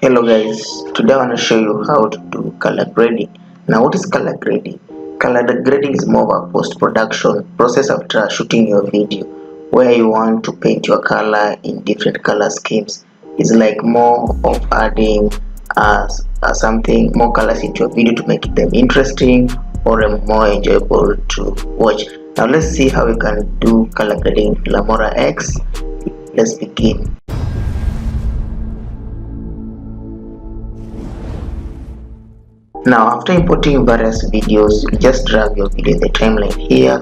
Hello guys, today I want to show you how to do color grading. Now what is color grading? Color grading is more of a post-production process after shooting your video where you want to paint your color in different color schemes. It's like more of adding something more colors into your video to make them interesting or more enjoyable to watch. Now let's see how we can do color grading in Filmora X. Let's begin. Now after importing various videos, you just drag your video in the timeline here.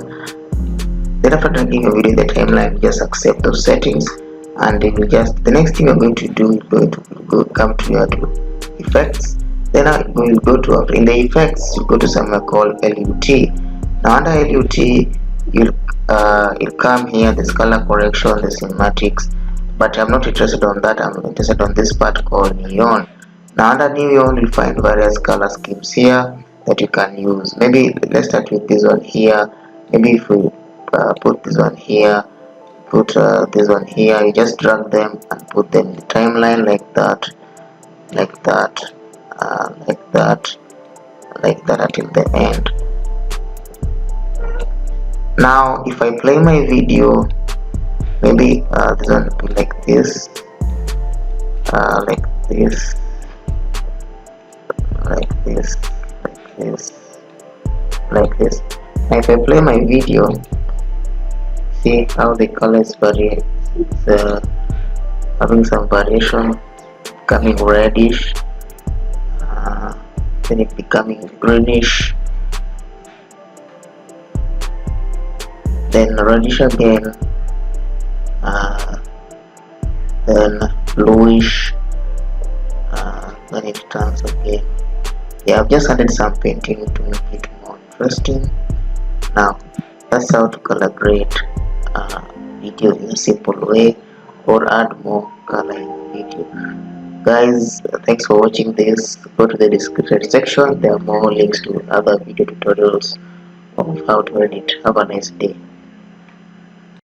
Then after dragging your video in the timeline, just accept those settings, and then the next thing you're going to do is going to come to your effects. Then you go to in the effects, you go to somewhere called LUT. Now under LUT, you'll come here. There's color correction, the cinematics, but I'm not interested on that. I'm interested on this part called neon. Now under neon, you'll find various color schemes here that you can use. Maybe let's start with this one here. Maybe if we put this one here, put this one here, you just drag them and put them in the timeline like that, like that, like that, like that until the end. Now if I play my video, maybe this one will be like this, like this, like this, like this, like this. Now if I play my video, see how the colors vary. It's having some variation, becoming reddish, then it becoming greenish, then reddish again, then bluish, then it turns again. Yeah, I've just added some painting to make it more interesting. Now that's how to color grade video in a simple way, or add more color in the video. Guys, thanks for watching this. Go to the description section, there are more links to other video tutorials of how to edit. Have a nice day.